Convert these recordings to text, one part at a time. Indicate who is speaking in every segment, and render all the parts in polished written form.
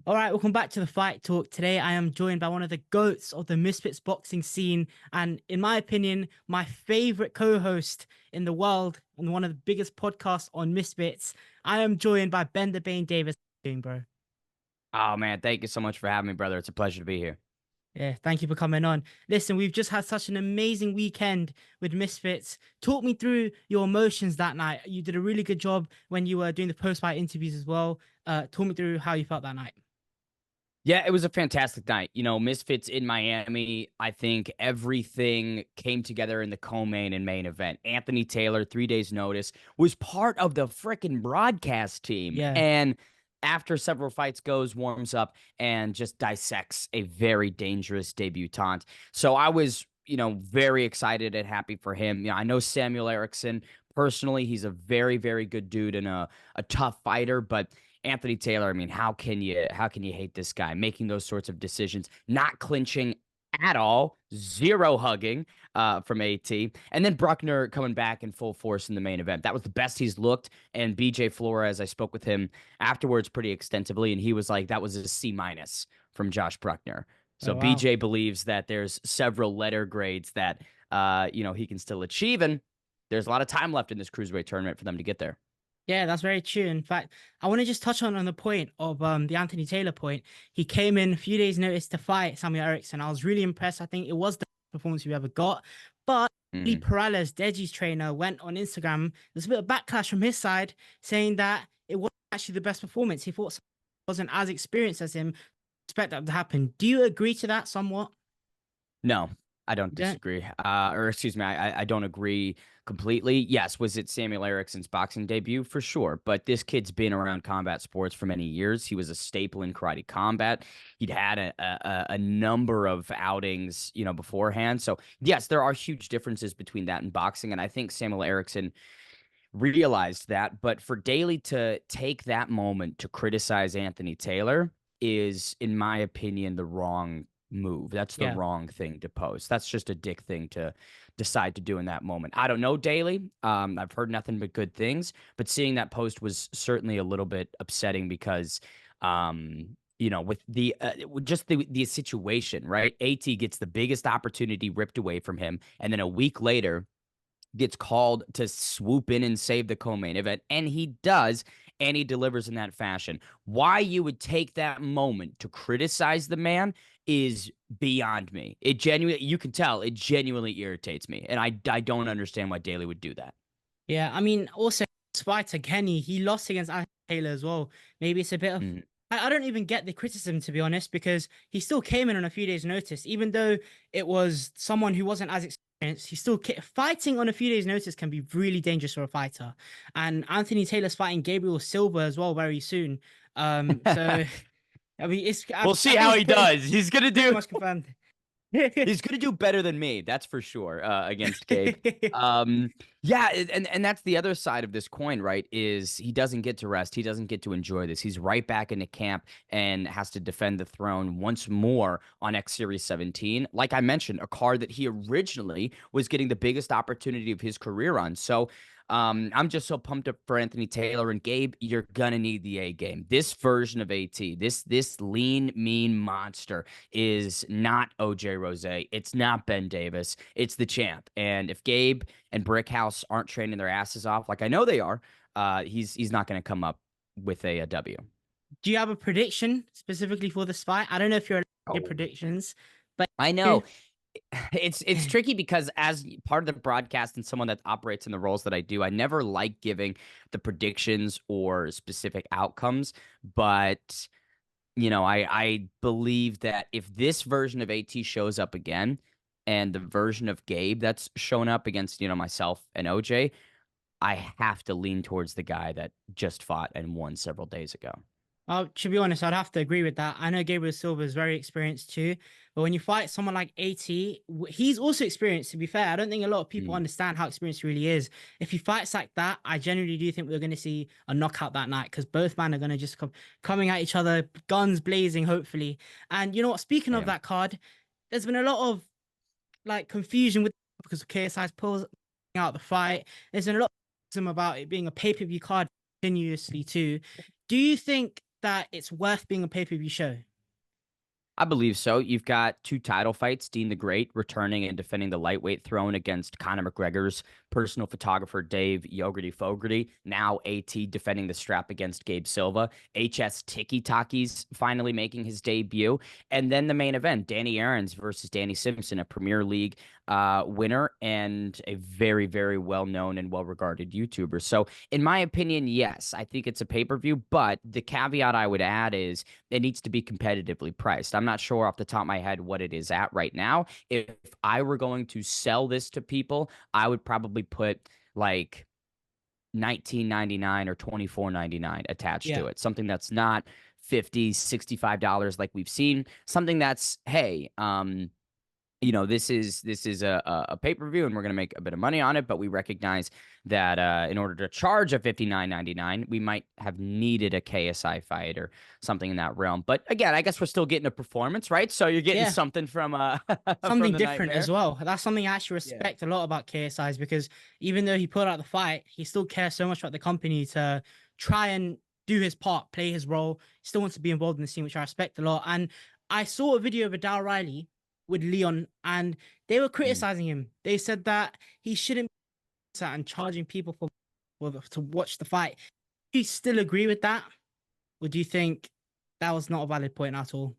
Speaker 1: All right, welcome back to the Fight Talk. Today, I am joined by one of the goats of the Misfits boxing scene, and in my opinion, my favorite co-host in the world, and one of the biggest podcasts on Misfits. I am joined by Ben the Bane Davis. How you doing, bro?
Speaker 2: Oh man, thank you so much for having me, brother. It's a pleasure to be here.
Speaker 1: Yeah, thank you for coming on. Listen, we've just had such an amazing weekend with Misfits. Talk me through your emotions that night. You did a really good job when you were doing the post-fight interviews as well. Talk me through how you felt that night.
Speaker 2: Yeah, it was a fantastic night. Misfits in Miami. I think everything came together in the co-main and main event. Anthony Taylor, 3 days notice, was part of the freaking broadcast team.
Speaker 1: Yeah.
Speaker 2: And after several fights goes, warms up, and just dissects a very dangerous debutant. So I was, very excited and happy for him. I know Samuel Erikson personally. He's a very, very good dude and a tough fighter, but Anthony Taylor, I mean, how can you hate this guy making those sorts of decisions, not clinching at all, zero hugging from AT, and then Bruckner coming back in full force in the main event. That was the best he's looked. And BJ Flores, I spoke with him afterwards pretty extensively, and he was like, that was a C minus from Josh Bruckner. So
Speaker 1: Oh, wow.
Speaker 2: BJ believes that there's several letter grades that he can still achieve, and there's a lot of time left in this cruiserweight tournament for them to get there.
Speaker 1: Yeah, that's very true. In fact, I want to just touch on the point of the Anthony Taylor point. He came in a few days' notice to fight Samuel Erikson. I was really impressed. I think it was the best performance we ever got. But Lee
Speaker 2: Mhm.
Speaker 1: Perales, Deji's trainer, went on Instagram. There's a bit of backlash from his side saying that it wasn't actually the best performance. He thought someone wasn't as experienced as him. Expect that to happen. Do you agree to that somewhat?
Speaker 2: No, I don't
Speaker 1: You don't?
Speaker 2: disagree. Or excuse me, I don't agree completely. Yes, was it Samuel Erickson's boxing debut? For sure. But this kid's been around combat sports for many years. He was a staple in karate combat. He'd had a number of outings, beforehand. So yes, there are huge differences between that and boxing. And I think Samuel Erickson realized that. But for Daly to take that moment to criticize Anthony Taylor is, in my opinion, the wrong move. That's the
Speaker 1: Yeah.
Speaker 2: wrong thing to post. That's just a dick thing to decide to do in that moment. I don't know, Daly. I've heard nothing but good things, but seeing that post was certainly a little bit upsetting because with with just the situation, right? AT gets the biggest opportunity ripped away from him, and then a week later gets called to swoop in and save the co-main event, and he does, and he delivers in that fashion. Why you would take that moment to criticize the man is beyond me. It genuinely, you can tell, it genuinely irritates me, and I don't understand why Daly would do that.
Speaker 1: Yeah. I mean, also, Spider Kenny, he lost against Anthony Taylor as well. Maybe it's a bit of
Speaker 2: Mm.
Speaker 1: I don't even get the criticism, to be honest, because he still came in on a few days' notice. Even though it was someone who wasn't as experienced, he still fighting on a few days' notice can be really dangerous for a fighter. And Anthony Taylor's fighting Gabriel Silva as well very soon. So I mean,
Speaker 2: We'll
Speaker 1: I
Speaker 2: see
Speaker 1: think
Speaker 2: how
Speaker 1: it's
Speaker 2: he does. He's gonna
Speaker 1: pretty
Speaker 2: do
Speaker 1: much confirmed.
Speaker 2: He's gonna do better than me, that's for sure, against Gabe. Yeah, and that's the other side of this coin, right? Is he doesn't get to rest, he doesn't get to enjoy this. He's right back into camp and has to defend the throne once more on X Series 17. Like I mentioned, a card that he originally was getting the biggest opportunity of his career on. So I'm just so pumped up for Anthony Taylor and Gabe. You're gonna need the A game. This version of AT, this lean, mean monster is not OJ Rose. It's not Ben Davis. It's the champ. And if Gabe and Brickhouse aren't training their asses off, like I know they are, he's not going to come up with a W.
Speaker 1: Do you have a prediction specifically for this fight? I don't know if you're allowed to give
Speaker 2: Oh,
Speaker 1: predictions, but
Speaker 2: I know. It's tricky because as part of the broadcast and someone that operates in the roles that I do, I never like giving the predictions or specific outcomes, but I believe that if this version of AT shows up again and the version of Gabe that's shown up against, myself and OJ, I have to lean towards the guy that just fought and won several days ago.
Speaker 1: To be honest, I'd have to agree with that. I know Gabriel Silva is very experienced too, but when you fight someone like AT, he's also experienced. To be fair, I don't think a lot of people
Speaker 2: Mm,
Speaker 1: understand how experienced he really is. If he fights like that, I genuinely do think we're going to see a knockout that night because both men are going to just come coming at each other, guns blazing, hopefully. And you know what? Speaking of
Speaker 2: yeah.
Speaker 1: that card, there's been a lot of like confusion with because of KSIs pulls out the fight. There's been a lot of about it being a pay-per-view card continuously too. Do you think that it's worth being a pay-per-view show?
Speaker 2: I believe so. You've got two title fights, Dean the Great returning and defending the lightweight throne against Conor McGregor's personal photographer, Dave Yogerty Fogarty. Now AT defending the strap against Gabe Silva. HS Tiki Taki's finally making his debut. And then the main event, Danny Aaron's versus Danny Simpson, a Premier League winner and a very, very well-known and well-regarded YouTuber. So in my opinion, yes, I think it's a pay-per-view, but the caveat I would add is it needs to be competitively priced. I'm not sure off the top of my head what it is at right now. If I were going to sell this to people, I would probably put like 19.99 or 24.99 attached
Speaker 1: Yeah.
Speaker 2: to it. Something that's not 50, $65 like we've seen. Something that's, hey, this is a pay-per-view and we're going to make a bit of money on it, but we recognize that in order to charge a 59.99, we might have needed a KSI fight or something in that realm. But again, I guess we're still getting a performance, right? So you're getting
Speaker 1: Yeah.
Speaker 2: something from from
Speaker 1: Something
Speaker 2: the
Speaker 1: different as
Speaker 2: nightmare.
Speaker 1: well. That's something I actually
Speaker 2: Yeah.
Speaker 1: respect a lot about KSIs because even though he pulled out the fight, he still cares so much about the company to try and do his part, play his role. He still wants to be involved in the scene, which I respect a lot. And I saw a video of Adele Riley with Leon, and they were
Speaker 2: Mm.
Speaker 1: criticizing him. They said that he shouldn't be and charging people to watch the fight. Do you still agree with that? Or do you think that was not a valid point at all?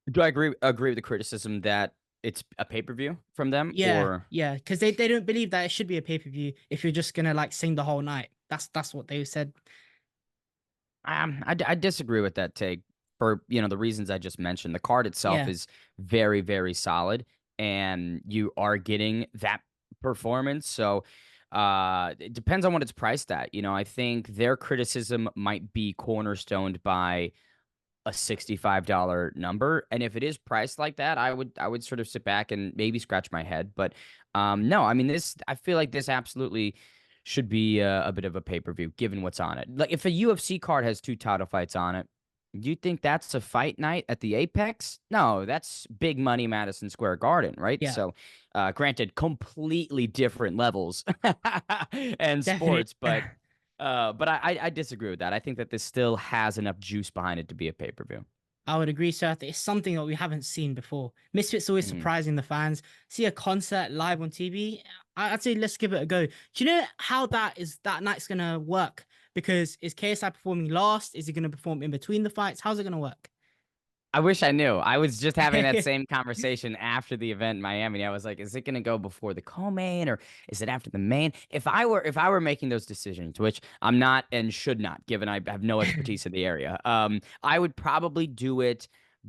Speaker 2: Do I agree with the criticism that it's a pay-per-view from them
Speaker 1: Yeah,
Speaker 2: or
Speaker 1: yeah, because they don't believe that it should be a pay-per-view if you're just gonna like sing the whole night. That's what they said.
Speaker 2: I disagree with that take for the reasons I just mentioned. The card itself
Speaker 1: Yeah,
Speaker 2: is very, very solid, and you are getting that performance. So it depends on what it's priced at. I think their criticism might be cornerstoned by a $65 number. And if it is priced like that, I would sort of sit back and maybe scratch my head. But no, I mean this I feel like this absolutely should be a bit of a pay-per-view given what's on it. Like if a UFC card has two title fights on it, do you think that's a fight night at the Apex? No, that's big money Madison Square Garden, right?
Speaker 1: yeah,
Speaker 2: So granted, completely different levels and
Speaker 1: definitely.
Speaker 2: sports, but I disagree with that. I think that this still has enough juice behind it to be a pay per view.
Speaker 1: I would agree, sir. It's something that we haven't seen before. Misfits always surprising the fans. See a concert live on TV. I'd say let's give it a go. Do you know how that night's gonna work? Because is KSI performing last? Is he gonna perform in between the fights? How's it gonna work?
Speaker 2: I wish I knew. I was just having that same conversation after the event in Miami. I was like, is it going to go before the co-main or is it after the main? If I were making those decisions, which I'm not and should not, given I have no expertise in the area, I would probably do it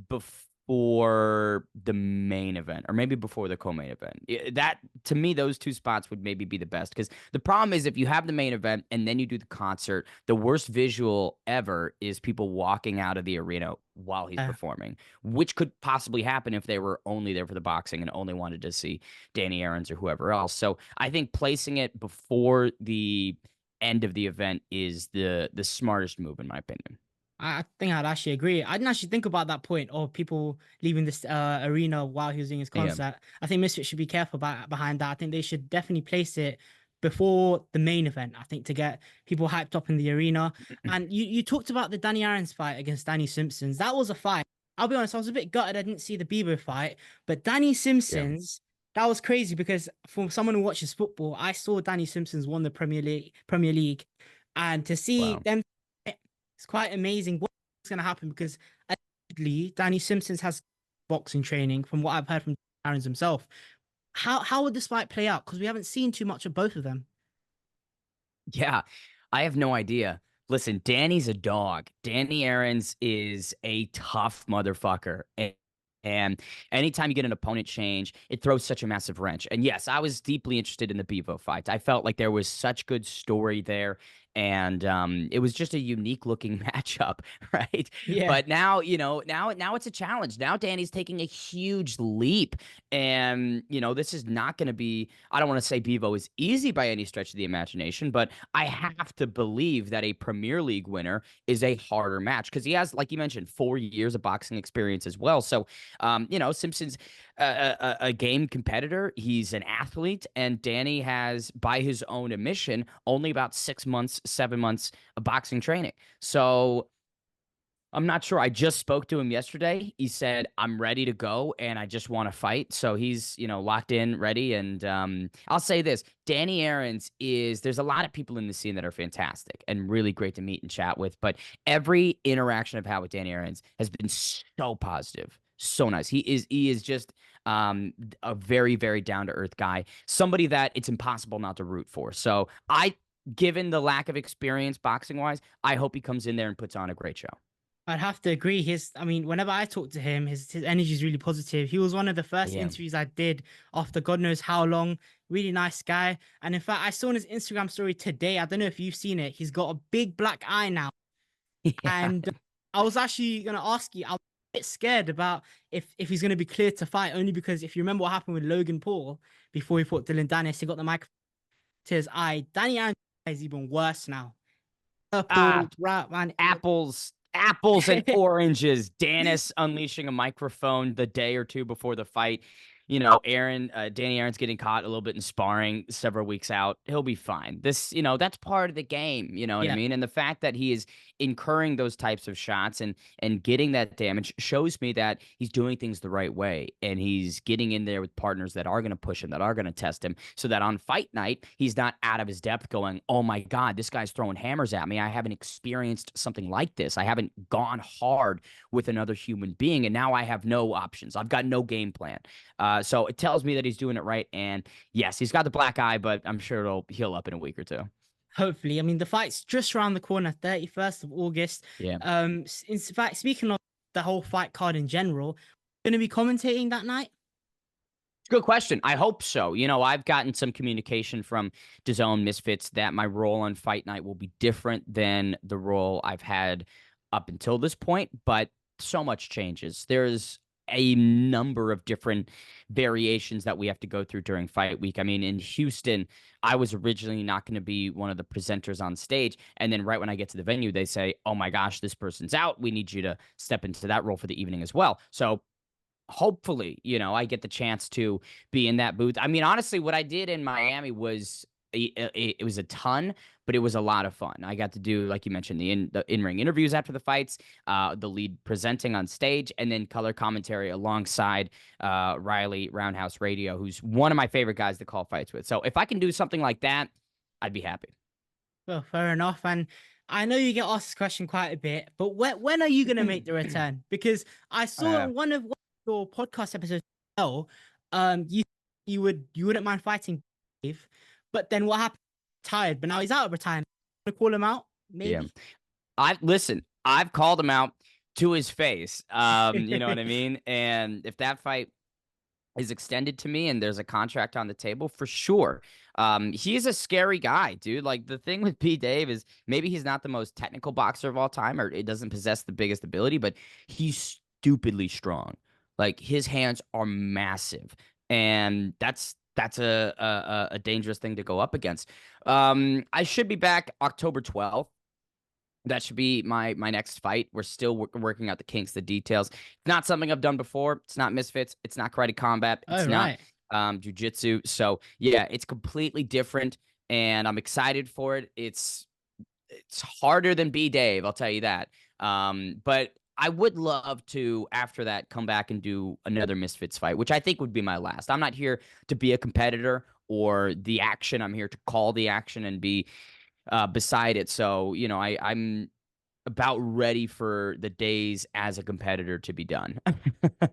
Speaker 2: before the main event or maybe before the co-main event. That to me, those two spots would maybe be the best because the problem is if you have the main event and then you do the concert, the worst visual ever is people walking out of the arena while he's
Speaker 1: Uh,
Speaker 2: performing, which could possibly happen if they were only there for the boxing and only wanted to see Danny Aaron's or whoever else. So I think placing it before the end of the event is the smartest move in my opinion.
Speaker 1: I think I'd actually agree. I didn't actually think about that point of people leaving this arena while he was doing his
Speaker 2: Yeah.
Speaker 1: concert. I think Misfits should be careful behind that. I think they should definitely place it before the main event. I think to get people hyped up in the arena. And you talked about the Danny Aaron's fight against Danny Simpsons. That was a fight. I'll be honest, I was a bit gutted I didn't see the Bieber fight, but Danny
Speaker 2: Yeah.
Speaker 1: Simpsons. That was crazy because for someone who watches football, I saw Danny Simpsons won the Premier League, and to see
Speaker 2: Wow.
Speaker 1: them it's quite amazing what's going to happen because allegedly Danny Simpsons has boxing training from what I've heard from Aaron's himself. How would this fight play out? Because we haven't seen too much of both of them.
Speaker 2: Yeah, I have no idea. Listen, Danny's a dog. Danny Aaron's is a tough motherfucker. And anytime you get an opponent change, it throws such a massive wrench. And yes, I was deeply interested in the Bevo fight. I felt like there was such good story there. And it was just a unique looking matchup, right?
Speaker 1: Yeah.
Speaker 2: But now, now it's a challenge. Now Danny's taking a huge leap. And, this is not going to be, I don't want to say Bevo is easy by any stretch of the imagination, but I have to believe that a Premier League winner is a harder match because he has, like you mentioned, 4 years of boxing experience as well. So, Simpson's a game competitor. He's an athlete, and Danny has, by his own admission, only about 6 months, 7 months of boxing training. So I'm not sure. I just spoke to him yesterday. He said, I'm ready to go and I just want to fight. So he's, locked in, ready. And I'll say this, Dany Aarons there's a lot of people in the scene that are fantastic and really great to meet and chat with. But every interaction I've had with Dany Aarons has been so positive. So nice. He is just a very, very down to earth guy, somebody that it's impossible not to root for. So given the lack of experience boxing wise, I hope he comes in there and puts on a great show.
Speaker 1: I'd have to agree. I mean, whenever I talk to him, his energy is really positive. He was one of the first
Speaker 2: Yeah.
Speaker 1: interviews I did after God knows how long. Really nice guy. And in fact, I saw on his Instagram story today. I don't know if you've seen it. He's got a big black eye now.
Speaker 2: Yeah.
Speaker 1: And I was actually gonna ask you. I'm a bit scared about if he's gonna be cleared to fight, only because if you remember what happened with Logan Paul before he fought Dylan Dennis, he got the microphone to his eye. Danny Aaron's eye is even worse now.
Speaker 2: Ah,
Speaker 1: Purple, right, man.
Speaker 2: apples and oranges. Dennis unleashing a microphone the day or two before the fight. Danny Aaron's getting caught a little bit in sparring several weeks out. He'll be fine. That's part of the game. You know what I
Speaker 1: Yeah.
Speaker 2: mean? And the fact that he is incurring those types of shots and getting that damage shows me that he's doing things the right way. And he's getting in there with partners that are going to push him, that are going to test him, so that on fight night, he's not out of his depth going, oh my God, this guy's throwing hammers at me. I haven't experienced something like this. I haven't gone hard with another human being. And now I have no options. I've got no game plan. So it tells me that he's doing it right. And yes, he's got the black eye, but I'm sure it'll heal up in a week or two.
Speaker 1: Hopefully. I mean, the fight's just around the corner, 31st of August.
Speaker 2: Yeah.
Speaker 1: In fact, speaking of the whole fight card in general, going to be commentating that night?
Speaker 2: Good question. I hope so. I've gotten some communication from DAZN Misfits that my role on Fight Night will be different than the role I've had up until this point, but so much changes. There's a number of different variations that we have to go through during fight week. I mean, in Houston, I was originally not going to be one of the presenters on stage. And then right when I get to the venue, they say, oh my gosh, this person's out. We need you to step into that role for the evening as well. So hopefully, I get the chance to be in that booth. I mean, honestly, what I did in Miami was it was a ton, but it was a lot of fun. I got to do, like you mentioned, the in-ring interviews after the fights, the lead presenting on stage, and then color commentary alongside Riley Roundhouse Radio, who's one of my favorite guys to call fights with. So if I can do something like that, I'd be happy.
Speaker 1: Well, fair enough. And I know you get asked this question quite a bit, but when are you going to make the return? Because I saw in one of your podcast episodes, you wouldn't mind fighting Dave, but then what happened? Tired, but now he's out of retirement. Want to call him out? Maybe.
Speaker 2: Yeah. I've called him out to his face. You know what I mean? And if that fight is extended to me and there's a contract on the table, for sure. He's a scary guy, dude. Like, the thing with P. Dave is maybe he's not the most technical boxer of all time, or it doesn't possess the biggest ability, but he's stupidly strong. Like, his hands are massive, and that's a dangerous thing to go up against. I should be back October 12th. That should be my next fight. We're still working out the kinks, the details. It's not something I've done before. It's not Misfits. It's not karate combat. It's not jujitsu. So yeah, it's completely different, and I'm excited for it. It's harder than B Dave, I'll tell you that. But I would love to, after that, come back and do another Misfits fight, which I think would be my last. I'm not here to be a competitor or the action. I'm here to call the action and be beside it. So, I'm about ready for the days as a competitor to be done.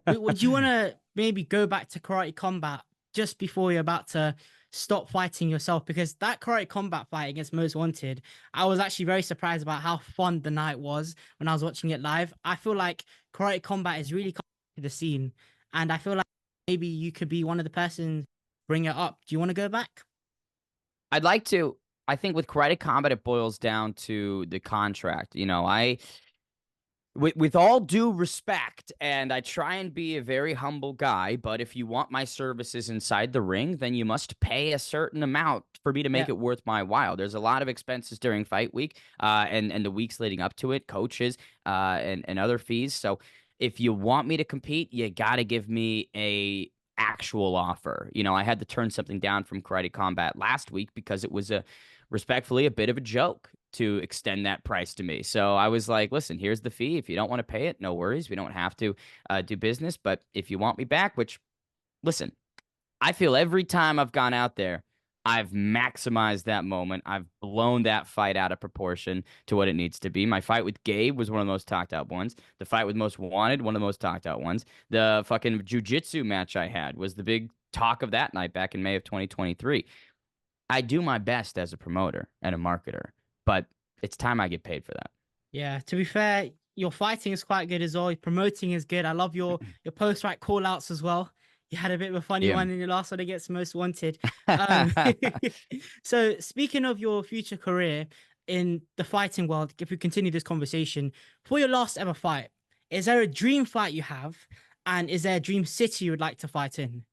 Speaker 1: Would you want to maybe go back to karate combat just before you're about to stop fighting yourself? Because that karate combat fight against Most Wanted, I was actually very surprised about how fun the night was when I was watching it live. I feel like karate combat is really coming to the scene, and I feel like maybe you could be one of the persons bring it up. Do you want to go back?
Speaker 2: I'd like to. I think with karate combat, it boils down to the contract. With all due respect, and I try and be a very humble guy, but if you want my services inside the ring, then you must pay a certain amount for me to make
Speaker 1: Yeah.
Speaker 2: it worth my while. There's a lot of expenses during fight week, and the weeks leading up to it, coaches, and other fees. So if you want me to compete, you got to give me a actual offer. I had to turn something down from Karate Combat last week because it was respectfully a bit of a joke. to extend that price to me. So I was like, listen, here's the fee. If you don't want to pay it, no worries. We don't have to do business. But if you want me back, which, listen, I feel every time I've gone out there, I've maximized that moment. I've blown that fight out of proportion to what it needs to be. My fight with Gabe was one of the most talked out ones. The fight with Most Wanted, one of the most talked out ones. The fucking jujitsu match I had was the big talk of that night back in May of 2023. I do my best as a promoter and a marketer, but it's time I get paid for that.
Speaker 1: Yeah, to be fair, your fighting is quite good as well. Your promoting is good. I love your post fight call outs as well. You had a bit of a funny
Speaker 2: Yeah.
Speaker 1: one in your last one against Most Wanted. Um, so speaking of your future career in the fighting world, if we continue this conversation, for your last ever fight, is there a dream fight you have? And is there a dream city you would like to fight in?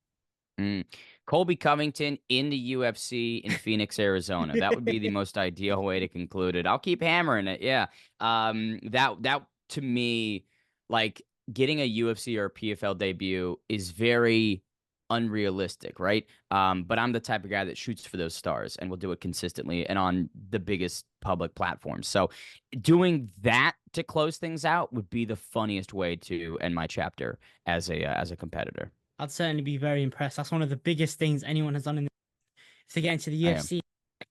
Speaker 2: Mm. Colby Covington in the UFC in Phoenix, Arizona. That would be the most ideal way to conclude it. I'll keep hammering it. Yeah. That to me, like getting a UFC or a PFL debut is very unrealistic, right? But I'm the type of guy that shoots for those stars and will do it consistently and on the biggest public platforms. So doing that to close things out would be the funniest way to end my chapter as a competitor.
Speaker 1: I'd certainly be very impressed. That's one of the biggest things anyone has done in to get into the
Speaker 2: I am.
Speaker 1: UFC.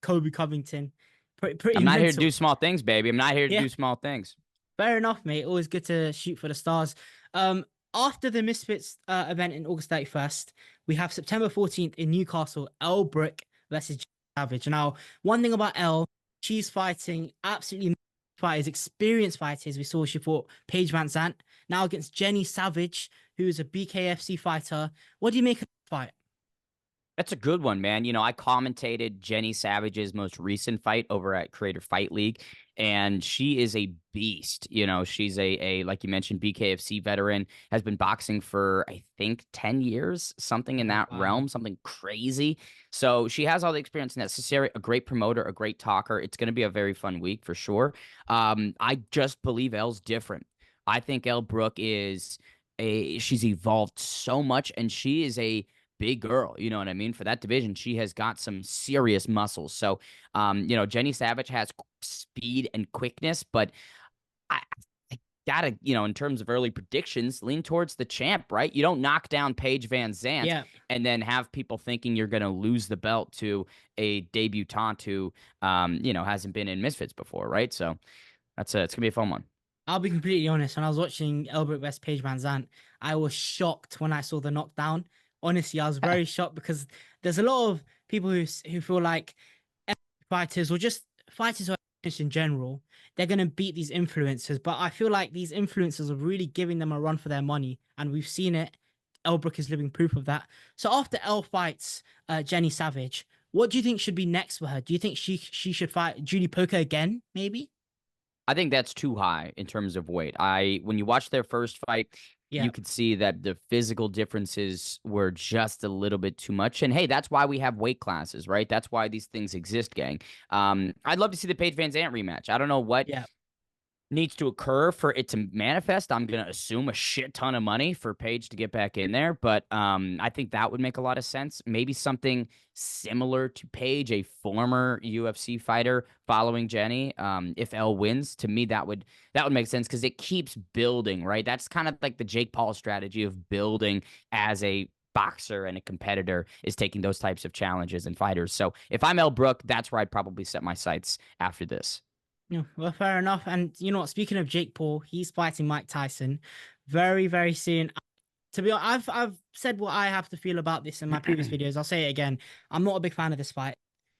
Speaker 1: Kobe Covington, pretty
Speaker 2: I'm not here to
Speaker 1: mental.
Speaker 2: do small things, baby. I'm not here to
Speaker 1: Yeah,
Speaker 2: do small things.
Speaker 1: fair enough, mate. Always good to shoot for the stars. Um, After the Misfits event in August 31st, we have September 14th in Newcastle, El Brook versus Savage. Now, one thing about El, she's fighting absolutely fighters, experienced fighters. We saw she fought Paige Van Zant now against Jenny Savage, who is a BKFC fighter. What do you make of the fight?
Speaker 2: That's a good one, man. You know, I commentated Jenny Savage's most recent fight over at Creator Fight League, and she is a beast. You know, she's a like you mentioned, BKFC veteran, has been boxing for I think 10 years, something in
Speaker 1: Oh,
Speaker 2: that
Speaker 1: wow.
Speaker 2: realm, something crazy. So she has all the experience necessary, a great promoter, a great talker. It's going to be a very fun week for sure. I just believe Elle's different. I think Elle Brook is she's evolved so much, and she is a big girl. You know what I mean? For that division, she has got some serious muscles. So, you know, Jenny Savage has speed and quickness, but I, I gotta, you know, in terms of early predictions, lean towards the champ, right? You don't knock down Paige Van Zant
Speaker 1: Yeah.
Speaker 2: and then have people thinking you're gonna lose the belt to a debutante who, you know, hasn't been in Misfits before, right? So it's gonna be a fun one.
Speaker 1: I'll be completely honest. When I was watching Elbert West Page Van Zant, I was shocked when I saw the knockdown. Honestly, I was very shocked because there's a lot of people who feel like fighters or just fighters who are finished in general, they're gonna beat these influencers. But I feel like these influencers are really giving them a run for their money, and we've seen it. Elbrook is living proof of that. So after El fights Jenny Savage, what do you think should be next for her? Do you think she should fight Julie Poker again, maybe?
Speaker 2: I think that's too high in terms of weight. When you watch their first fight,
Speaker 1: Yeah,
Speaker 2: you could see that the physical differences were just a little bit too much. And hey, that's why we have weight classes, right? That's why these things exist, gang. I'd love to see the Paige Van Zant rematch. I don't know what
Speaker 1: yeah.
Speaker 2: needs to occur for it to manifest. I'm gonna assume a shit ton of money for Paige to get back in there, but I think that would make a lot of sense. Maybe something similar to Paige, a former UFC fighter following Jenny. If Elle wins, to me that would make sense because it keeps building, right? That's kind of like the Jake Paul strategy of building as a boxer and a competitor is taking those types of challenges and fighters. So if I'm Elle Brook, that's where I'd probably set my sights after this.
Speaker 1: Yeah, well, fair enough. And you know what? Speaking of Jake Paul, he's fighting Mike Tyson very, very soon. To be honest, I've said what I have to feel about this in my previous videos. I'll say it again. I'm not a big fan of this fight.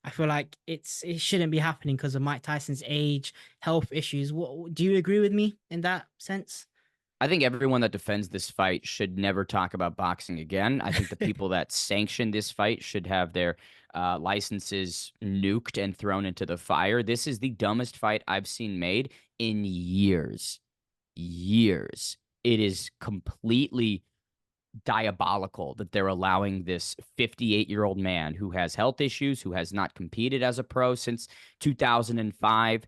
Speaker 1: I feel like it shouldn't be happening because of Mike Tyson's age, health issues. What do you agree with me in that sense?
Speaker 2: I think everyone that defends this fight should never talk about boxing again. I think the people that sanction this fight should have their licenses nuked and thrown into the fire. This is the dumbest fight I've seen made in years. Years. It is completely diabolical that they're allowing this 58-year-old man who has health issues, who has not competed as a pro since 2005,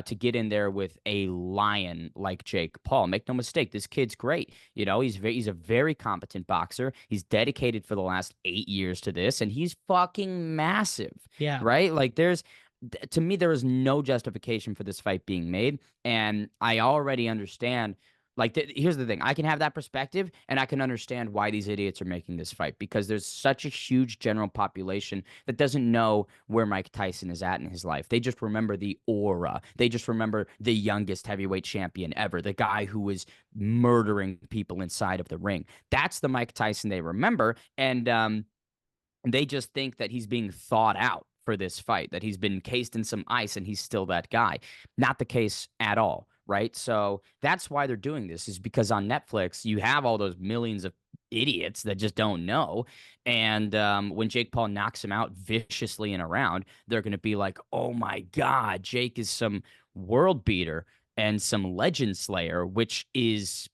Speaker 2: to get in there with a lion like Jake Paul. Make no mistake, this kid's great. You know, he's a very competent boxer. He's dedicated for the last 8 years to this, and he's fucking massive,
Speaker 1: Yeah.
Speaker 2: right? Like to me, there is no justification for this fight being made. And I already understand. Like, here's the thing: I can have that perspective, and I can understand why these idiots are making this fight because there's such a huge general population that doesn't know where Mike Tyson is at in his life. They just remember the aura. They just remember the youngest heavyweight champion ever, the guy who was murdering people inside of the ring. That's the Mike Tyson they remember, and they just think that he's being thought out for this fight, that he's been encased in some ice and he's still that guy. Not the case at all, right? So that's why they're doing this, is because on Netflix, you have all those millions of idiots that just don't know. And when Jake Paul knocks him out viciously in a round, they're going to be like, oh my God, Jake is some world beater and some legend slayer, which is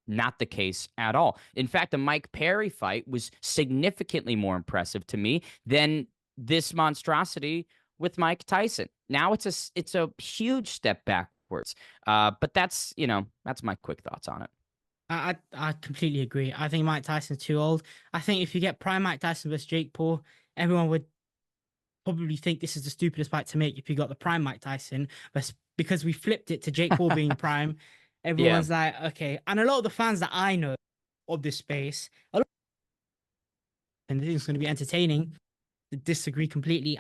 Speaker 2: not the case at all. In fact, the Mike Perry fight was significantly more impressive to me than this monstrosity with Mike Tyson. Now it's a huge step backwards. But that's my quick thoughts on it.
Speaker 1: I completely agree. I think Mike Tyson's too old. I think if you get prime Mike Tyson versus Jake Paul, everyone would probably think this is the stupidest fight to make if you got the prime Mike Tyson. But because we flipped it to Jake Paul being prime,
Speaker 2: Yeah.
Speaker 1: everyone's like, okay. And a lot of the fans that I know of this space, a lot, and this is going to be entertaining, disagree completely.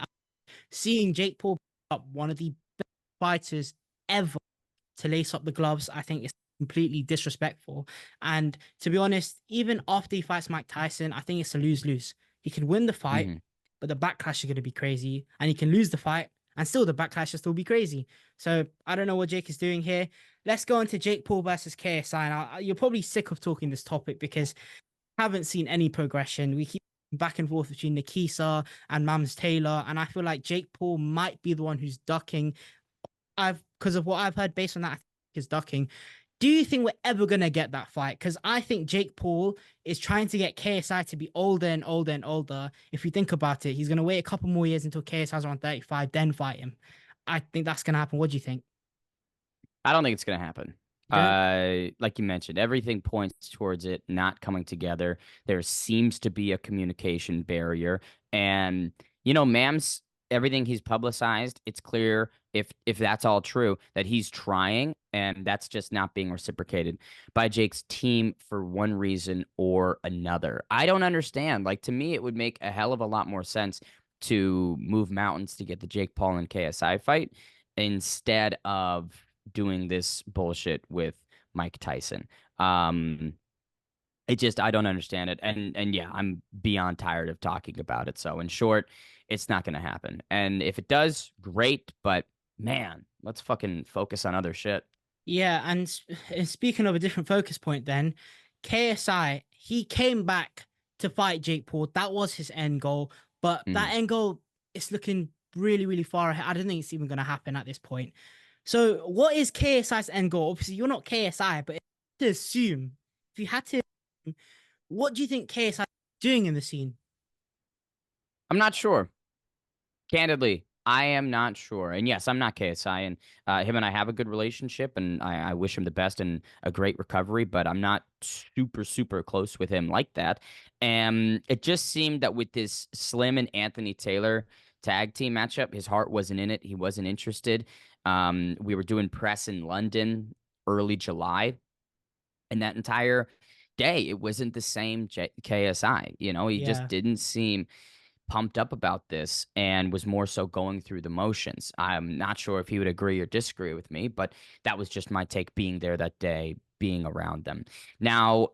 Speaker 1: Seeing Jake Paul up one of the best fighters ever to lace up the gloves, I think is completely disrespectful. And to be honest, even after he fights Mike Tyson, I think it's a lose-lose. He can win the fight,
Speaker 2: Hmm.
Speaker 1: but the backlash is going to be crazy. And he can lose the fight, and still the backlash will still be crazy. So I don't know what Jake is doing here. Let's go on to Jake Paul versus KSI. And you're probably sick of talking this topic because I haven't seen any progression. We keep back and forth between Nikisa and Mams Taylor, and I feel like Jake Paul might be the one who's ducking. I've because of what I've heard based on that, I think is ducking. Do you think we're ever gonna get that fight? Because I think Jake Paul is trying to get KSI to be older and older and older. If you think about it, he's gonna wait a couple more years until KSI's around 35, then fight him. I think that's gonna happen. What do you think?
Speaker 2: I don't think it's going to happen.
Speaker 1: You don't?
Speaker 2: Like you mentioned, everything points towards it not coming together. There seems to be a communication barrier, and Mams, everything he's publicized, it's clear if that's all true that he's trying, and that's just not being reciprocated by Jake's team for one reason or another. I don't understand. Like to me, it would make a hell of a lot more sense to move mountains to get the Jake Paul and KSI fight instead of doing this bullshit with Mike Tyson. Um, it just I don't understand it, and yeah, I'm beyond tired of talking about it. So in short, it's not going to happen. And if it does, great. But man, let's fucking focus on other shit.
Speaker 1: Yeah, and speaking of a different focus point, then KSI he came back to fight Jake Paul. That was his end goal, but
Speaker 2: Mhm.
Speaker 1: that end goal is looking really, really far ahead. I don't think it's even going to happen at this point. So, what is KSI's end goal? Obviously, you're not KSI, but if you had to, what do you think KSI is doing in the scene?
Speaker 2: I'm not sure. Candidly, I am not sure. And yes, I'm not KSI, and him and I have a good relationship, and I wish him the best and a great recovery, but I'm not super, super close with him like that. And it just seemed that with this Slim and Anthony Taylor tag team matchup, his heart wasn't in it. He wasn't interested. We were doing press in London early July, and that entire day, it wasn't the same KSI. He just
Speaker 1: Yeah.
Speaker 2: didn't seem pumped up about this and was more so going through the motions. I'm not sure if he would agree or disagree with me, but that was just my take being there that day, being around them. Now,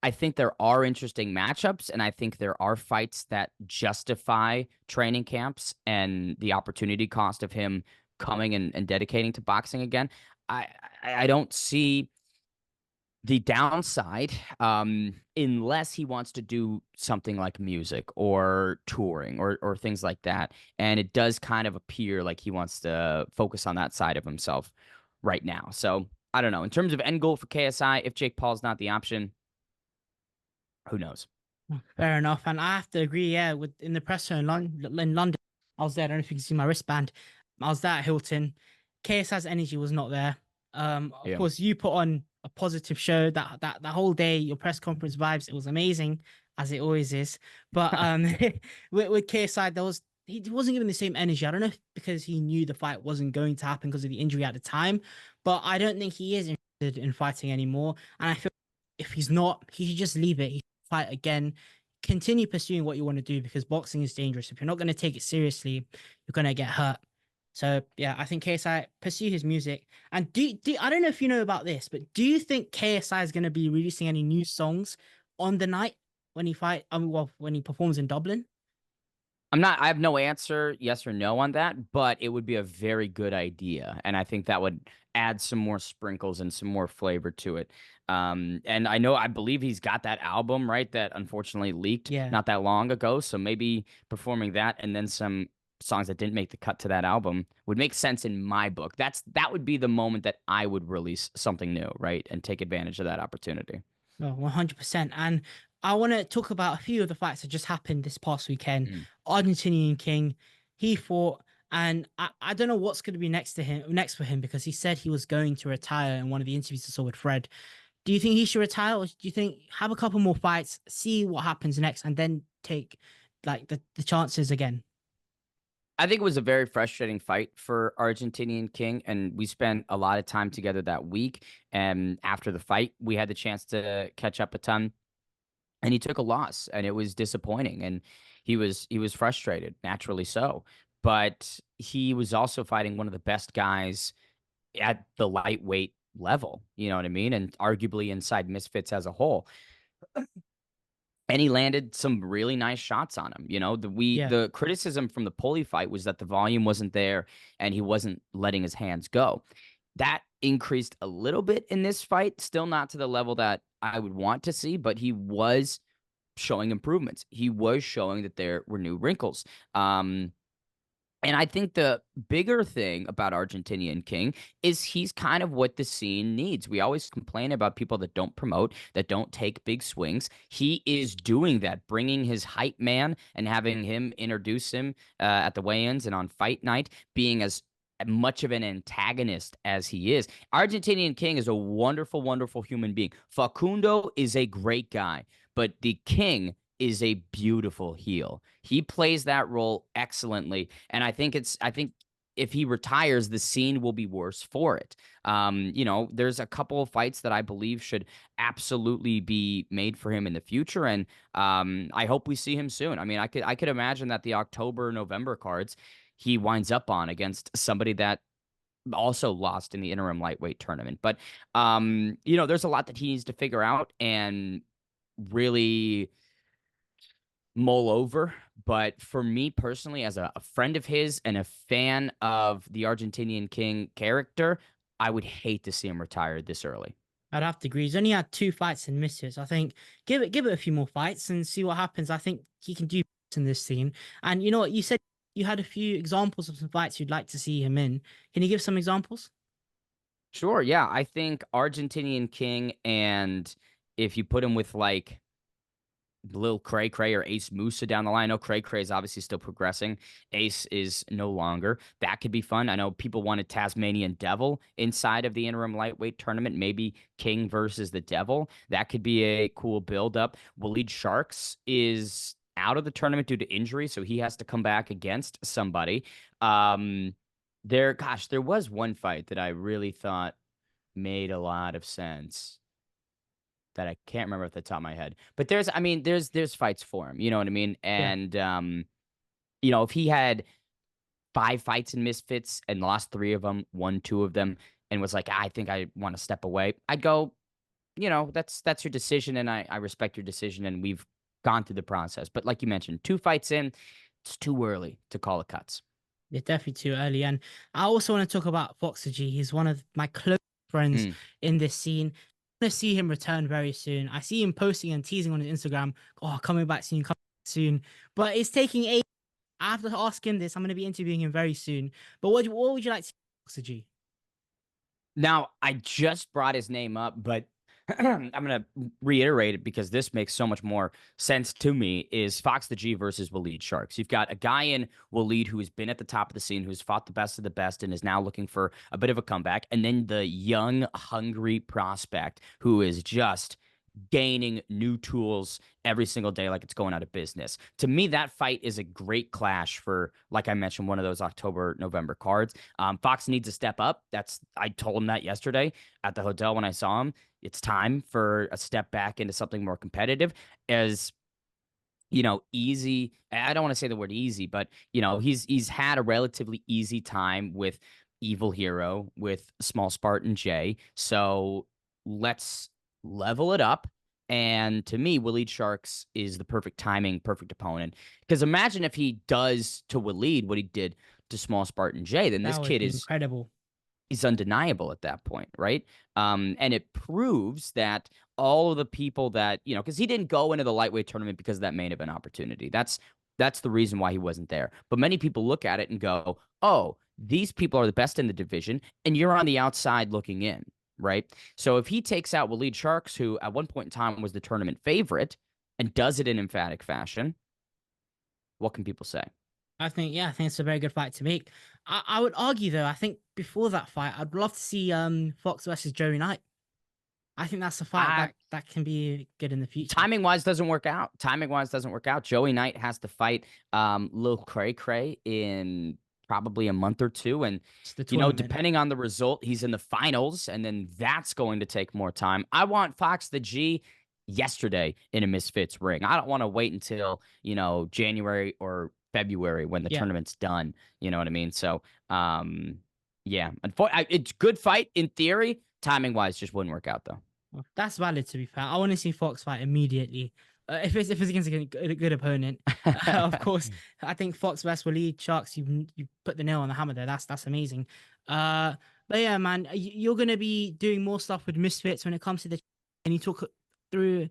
Speaker 2: I think there are interesting matchups, and I think there are fights that justify training camps and the opportunity cost of him coming and dedicating to boxing again. I I don't see the downside, unless he wants to do something like music or touring or things like that. And it does kind of appear like he wants to focus on that side of himself right now. So I don't know. In terms of end goal for KSI, if Jake Paul's not the option, who knows?
Speaker 1: Fair enough, and I have to agree. Yeah, with in the presser in London, I was there. I don't know if you can see my wristband. I was there at Hilton. KSI's energy was not there. Of
Speaker 2: Yeah.
Speaker 1: course, you put on a positive show that whole day. Your press conference vibes, it was amazing as it always is. But with KSI, there was he wasn't given the same energy. I don't know if because he knew the fight wasn't going to happen because of the injury at the time, but I don't think he is interested in fighting anymore. And I feel if he's not, he should just leave it. He should fight again. Continue pursuing what you want to do because boxing is dangerous. If you're not going to take it seriously, you're going to get hurt. So yeah, I think KSI pursue his music. And do I don't know if you know about this, but do you think KSI is going to be releasing any new songs on the night when he fight? Well, when he performs in Dublin?
Speaker 2: I have no answer, yes or no on that, but it would be a very good idea. And I think that would add some more sprinkles and some more flavor to it. And I believe he's got that album, right, that unfortunately leaked
Speaker 1: Yeah.
Speaker 2: not that long ago. So maybe performing that and then some songs that didn't make the cut to that album would make sense in my book. That would be the moment that I would release something new, right, and take advantage of that opportunity.
Speaker 1: No, 100%. And I want to talk about a few of the fights that just happened this past weekend.
Speaker 2: Mm.
Speaker 1: Argentinian King, he fought, and I don't know what's going to be next for him because he said he was going to retire in one of the interviews I saw with Fred. Do you think he should retire, or do you think have a couple more fights, see what happens next, and then take like the chances again?
Speaker 2: I think it was a very frustrating fight for Argentinian King, and we spent a lot of time together that week. And after the fight, we had the chance to catch up a ton, and he took a loss, and it was disappointing, and he was frustrated, naturally so. But he was also fighting one of the best guys at the lightweight level, you know what I mean? And arguably inside Misfits as a whole. And he landed some really nice shots on him. You know,
Speaker 1: Yeah,
Speaker 2: the criticism from the Pulley fight was that the volume wasn't there and he wasn't letting his hands go. That increased a little bit in this fight, still not to the level that I would want to see, but he was showing improvements. He was showing that there were new wrinkles. And I think the bigger thing about Argentinian King is he's kind of what the scene needs. We always complain about people that don't promote, that don't take big swings. He is doing that, bringing his hype man and having him introduce him at the weigh-ins and on fight night, being as much of an antagonist as he is. Argentinian King is a wonderful, wonderful human being. Facundo is a great guy, but the King is a beautiful heel. He plays that role excellently, and I think if he retires, the scene will be worse for it. There's a couple of fights that I believe should absolutely be made for him in the future, and I hope we see him soon. I mean, I could imagine that the October November cards he winds up on against somebody that also lost in the interim lightweight tournament. But there's a lot that he needs to figure out and really mull over. But for me personally, as a friend of his and a fan of the Argentinian King character, I would hate to see him retired this early.
Speaker 1: I'd have to agree. He's only had two fights and misses. I think give it a few more fights and see what happens. I think he can do in this scene. And you know what? You said you had a few examples of some fights you'd like to see him in. Can you give some examples?
Speaker 2: Sure, yeah. I think Argentinian King, and if you put him with like Lil Cray Cray or Ace Musa down the line. I know Cray Cray is obviously still progressing. Ace is no longer. That could be fun. I know people wanted Tasmanian Devil inside of the interim lightweight tournament. Maybe King versus the Devil. That could be a cool build up. Waleed Sharks is out of the tournament due to injury, so he has to come back against somebody. There was one fight that I really thought made a lot of sense that I can't remember at the top of my head. But there's fights for him. You know what I mean?
Speaker 1: Yeah.
Speaker 2: And if he had 5 fights in Misfits and lost 3 of them, won 2 of them, and was like, I think I want to step away, I'd go, that's your decision, and I respect your decision, and we've gone through the process. But like you mentioned, 2 fights in, it's too early to call it cuts.
Speaker 1: It's definitely too early. And I also want to talk about Foxer G. He's one of my close friends
Speaker 2: Mm.
Speaker 1: in this scene. I want to see him return very soon. I see him posting and teasing on his Instagram, oh, coming back soon, coming back soon. But it's taking a I have to ask him this. I'm going to be interviewing him very soon. But what would you like to see Foxer G?
Speaker 2: Now, I just brought his name up, but I'm going to reiterate it because this makes so much more sense to me is Fox the G versus Waleed Sharks. You've got a guy in Waleed who has been at the top of the scene, who's fought the best of the best and is now looking for a bit of a comeback. And then the young, hungry prospect who is just gaining new tools every single day like it's going out of business. To me, that fight is a great clash for, like I mentioned, one of those October, November cards. Fox needs to step up. I told him that yesterday at the hotel when I saw him. It's time for a step back into something more competitive. As easy. I don't want to say the word easy, but he's had a relatively easy time with Evil Hero, with Small Spartan J. So let's level it up. And to me, Waleed Sharks is the perfect timing, perfect opponent. Because imagine if he does to Waleed what he did to Small Spartan J, then this
Speaker 1: That would
Speaker 2: kid
Speaker 1: be
Speaker 2: is
Speaker 1: incredible.
Speaker 2: is undeniable at that point, right? And it proves that all of the people that, because he didn't go into the lightweight tournament because of that main event opportunity. That's the reason why he wasn't there. But many people look at it and go, oh, these people are the best in the division, and you're on the outside looking in, right? So if he takes out Waleed Sharks, who at one point in time was the tournament favorite, and does it in emphatic fashion, what can people say?
Speaker 1: I think it's a very good fight to make. I would argue though, I think before that fight, I'd love to see Fox versus Joey Knight. I think that's a fight
Speaker 2: I
Speaker 1: that can be good in the future.
Speaker 2: Timing wise doesn't work out. Timing wise doesn't work out. Joey Knight has to fight Lil Cray Cray in probably a month or two. And,
Speaker 1: It's the tournament.
Speaker 2: depending on the result, he's in the finals, and then that's going to take more time. I want Fox the G yesterday in a Misfits ring. I don't want to wait until, January or February when the
Speaker 1: Yeah.
Speaker 2: tournament's done. You know what I mean? So, yeah, it's good fight in theory. Timing wise, just wouldn't work out though.
Speaker 1: Well, that's valid to be fair. I want to see Fox fight immediately. If it's against a good opponent, of course. I think Fox versus Waleed Sharks. You put the nail on the hammer there. That's amazing. Uh, but yeah, man, you're gonna be doing more stuff with Misfits when it comes to the. Can you talk through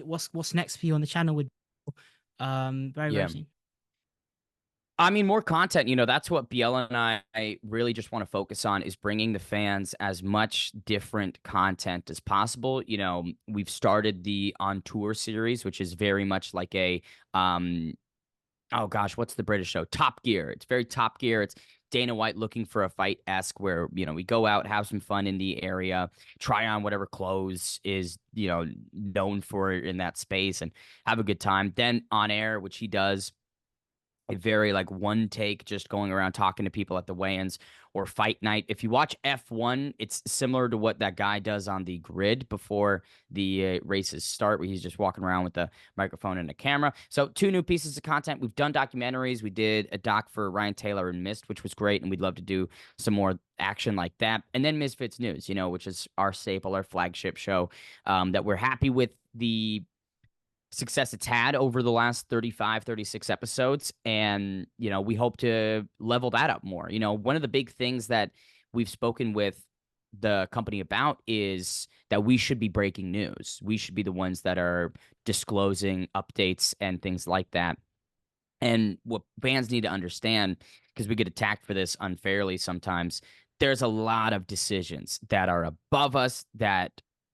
Speaker 1: what's next for you on the channel with very
Speaker 2: Yeah.
Speaker 1: very soon?
Speaker 2: I mean, more content, that's what BL and I really just want to focus on, is bringing the fans as much different content as possible. We've started the On Tour series, which is very much like oh gosh, what's the British show? Top Gear. It's very Top Gear. It's Dana White looking for a fight-esque, where, we go out, have some fun in the area, try on whatever clothes is, known for in that space, and have a good time. Then On Air, which he does a very like one take, just going around talking to people at the weigh-ins, or Fight Night. If you watch F1, it's similar to what that guy does on the grid before the races start, where he's just walking around with a microphone and a camera. So 2 new pieces of content. We've done documentaries. We did a doc for Ryan Taylor and Mist, which was great, and we'd love to do some more action like that. And then Misfits News, which is our staple, our flagship show, that we're happy with the success it's had over the last 35, 36 episodes. And, we hope to level that up more. One of the big things that we've spoken with the company about is that we should be breaking news. We should be the ones that are disclosing updates and things like that. And what fans need to understand, because we get attacked for this unfairly sometimes, there's a lot of decisions that are above us that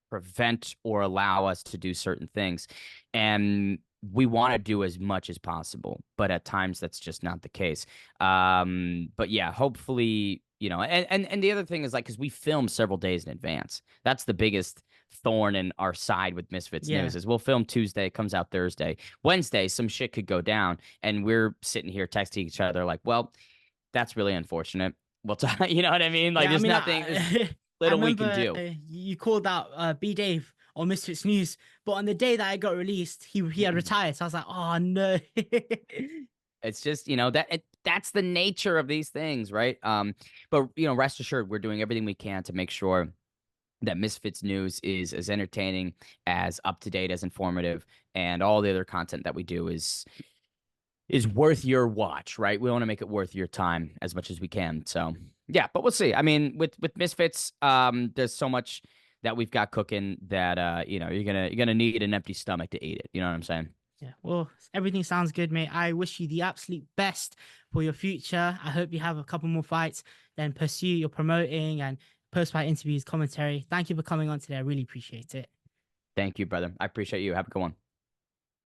Speaker 2: prevent or allow us to do certain things. And we want to do as much as possible, but at times that's just not the case. But yeah, hopefully, and the other thing is, like, because we film several days in advance. That's the biggest thorn in our side with Misfits
Speaker 1: Yeah.
Speaker 2: News, is we'll film Tuesday, it comes out Thursday. Wednesday, some shit could go down, and we're sitting here texting each other like, well, that's really unfortunate. We'll talk, you know what I mean? Like,
Speaker 1: Yeah, I
Speaker 2: there's
Speaker 1: mean,
Speaker 2: nothing, there's
Speaker 1: I
Speaker 2: little we can
Speaker 1: remember
Speaker 2: do.
Speaker 1: you called out B Dave on Misfits News, but on the day that I got released, he had retired. So I was like, oh no.
Speaker 2: It's just, that's the nature of these things, right? But rest assured, we're doing everything we can to make sure that Misfits News is as entertaining, as up to date, as informative, and all the other content that we do is worth your watch, right? We want to make it worth your time as much as we can. So yeah, but we'll see. I mean, with Misfits, there's so much that we've got cooking that you're gonna need an empty stomach to eat it. You know what I'm saying?
Speaker 1: Yeah, well, everything sounds good, mate. I wish you the absolute best for your future. I hope you have a couple more fights, then pursue your promoting and post-fight interviews, commentary. Thank you for coming on today. I really appreciate it.
Speaker 2: Thank you, brother. I appreciate you. Have a good one.